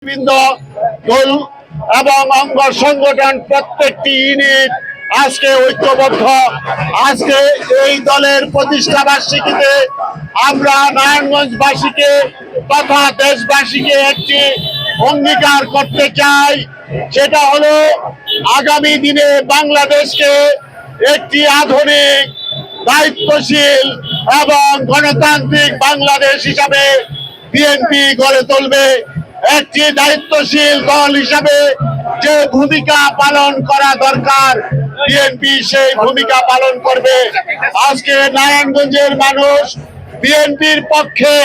বৃন্দ দল এবং অঙ্গ সংগঠন প্রত্যেকটি ইউনিট আজকে ঐক্যবদ্ধ। আজকে এই দলের প্রতিষ্ঠা বার্ষিকীতে আমরা নারায়ণগঞ্জবাসীকে তথা দেশবাসীকে একটি অঙ্গীকার করতে চাই, সেটা হলো আগামী দিনে বাংলাদেশকে একটি আধুনিক, দায়িত্বশীল এবং গণতান্ত্রিক বাংলাদেশ হিসাবে বিএনপি গড়ে তুলবে। একটি দায়িত্বশীল দল হিসাবে যে ভূমিকা পালন করা দরকার বিএনপি সেই ভূমিকা পালন করবে। আজকে নারায়ণগঞ্জের মানুষ বিএনপির পক্ষে,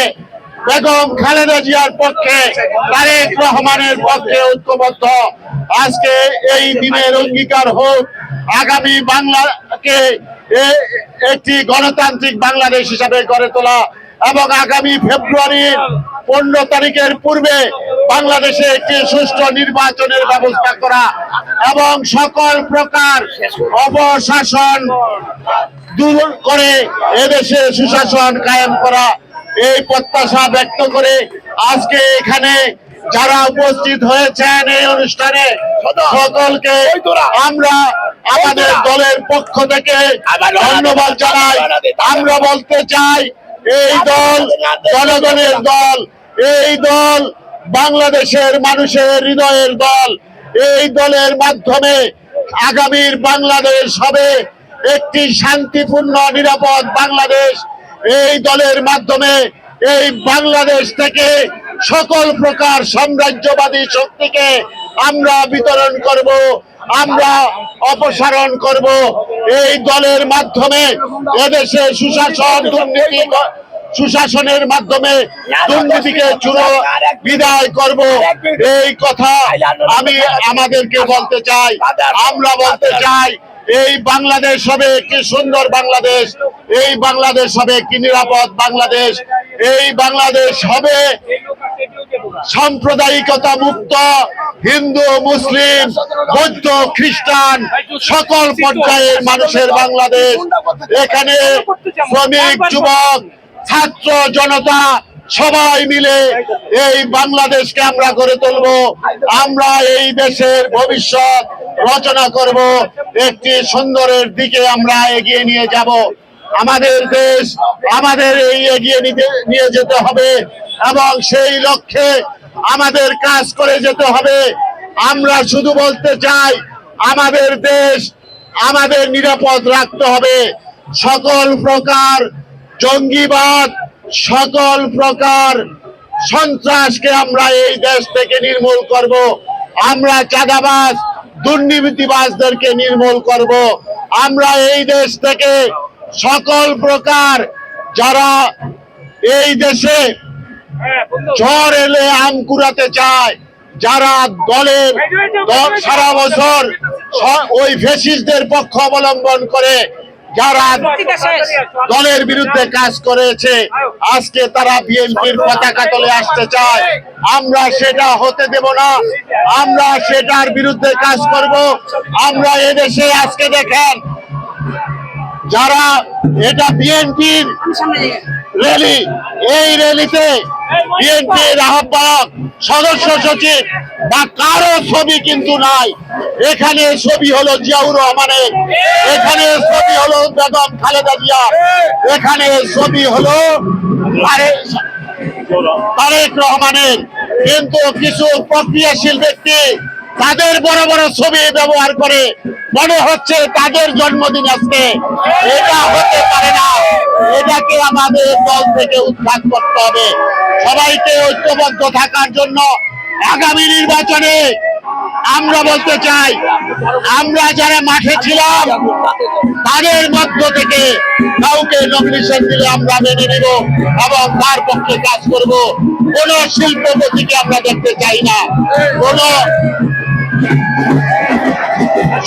বেগম খালেদা জিয়ার পক্ষে, তারেক রহমানের পক্ষে ঐক্যবদ্ধ। আজকে এই দিনের অঙ্গীকার হোক আগামী বাংলাকে একটি গণতান্ত্রিক বাংলাদেশ হিসাবে গড়ে তোলা এবং আগামী ফেব্রুয়ারির 15 তারিখের পূর্বে বাংলাদেশে একটি সুষ্ঠু নির্বাচনের ব্যবস্থা করা এবং সকল প্রকার অপশাসন দূর করে এদেশে সুশাসন কায়েম করা, এই প্রত্যাশা ব্যক্ত করে আজকে এখানে যারা উপস্থিত হয়েছেন এই অনুষ্ঠানে সকলকে আমরা আমাদের দলের পক্ষ থেকে ধন্যবাদ জানাই। আমরা বলতে চাই এই দল জনগণের দল, এই দল বাংলাদেশের মানুষের হৃদয়ের দল। এই দলের মাধ্যমে আগামীর বাংলাদেশ হবে একটি শান্তিপূর্ণ নিরাপদ বাংলাদেশ। এই দলের মাধ্যমে এই বাংলাদেশ থেকে সকল প্রকার সাম্রাজ্যবাদী শক্তিকে আমরা বিতরণ করব, আমরা অপসারণ করব। এই দলের মাধ্যমে এদেশে সুশাসনের মাধ্যমে দুর্নীতিকে চূড় বিদায় করব। এই কথা আমি আমাদেরকে বলতে চাই। আমরা বলতে চাই এই বাংলাদেশ হবে একটি সুন্দর বাংলাদেশ, এই বাংলাদেশ হবে একটি নিরাপদ বাংলাদেশ, এই বাংলাদেশ হবে সাম্প্রদায়িকতা মুক্ত, হিন্দু, মুসলিম, বৌদ্ধ, খ্রিস্টান সকল পর্যায়ের মানুষের বাংলাদেশ। এখানে শ্রমিক, যুবক, ছাত্র জনতা সবাই মিলে এই বাংলাদেশকে আমরা গড়ে তুলব। আমরা এই দেশের ভবিষ্যৎ রচনা করব, একটি সুন্দরের দিকে আমরা এগিয়ে নিয়ে যাব। আমাদের দেশ আমাদের এই এগিয়ে নিয়ে যেতে হবে এবং সেই লক্ষ্যে আমাদের কাজ করে যেতে হবে। আমরা শুধু বলতে চাই আমাদের দেশ আমাদের নিরাপদ রাখতে হবে। সকল প্রকার জঙ্গিবাদ, সকল প্রকার সন্ত্রাসকে আমরা এই দেশ থেকে নির্মূল করব। আমরা চাঁদাবাজ, দুর্নীতিবাজদেরকে নির্মূল করব। আমরা এই দেশ থেকে সকল প্রকার যারা এই দেশে ঝড় এলে আম কুড়াতে চায়, যারা দলের সারা বছর ওই ফ্যাসিস্টদের পক্ষ অবলম্বন করে যারা দলের বিরুদ্ধে কাজ করেছে, আজকে তারা বিএনপির পতাকা তলে আসতে চায়। আমরা সেটা হতে দেব না, আমরা সেটার বিরুদ্ধে কাজ করব। আমরা এদেশে আজকে দেখেন যারা এটা বিএনপির র্যালি, এই র্যালিতে বিএনপির আহ্বায়ক, সদস্য সচিব বা কারো ছবি কিন্তু নাই। এখানে ছবি হলো জিয়াউর রহমানের, এখানে ছবি হলো বেগম খালেদা জিয়া, এখানে ছবি হলো তারেক রহমানের। কিন্তু কিছু প্রক্রিয়াশীল ব্যক্তি তাদের বড় বড় ছবি ব্যবহার করে মনে হচ্ছে তাদের জন্মদিন আজকে। এটা হতে পারে না, এটাকে আমাদের দল থেকে উৎখাত করতে হবে। সবাইকে ঐক্যবদ্ধ থাকার জন্য আগামী নির্বাচনে আমরা বলতে চাই আমরা যারা মাঠে ছিলাম তাদের মধ্য থেকে কাউকে নমিনেশন দিলে আমরা মেনে নেব এবং তার পক্ষে কাজ করব। কোন শিল্পপতিকে আমরা দেখতে চাই না, কোন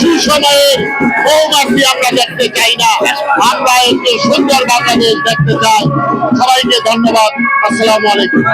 সুসময়ের বৌমাকে আমরা দেখতে চাই না। আমরা একটি সুন্দর বাংলাদেশ দেখতে চাই। সবাইকে ধন্যবাদ। আসসালামু আলাইকুম।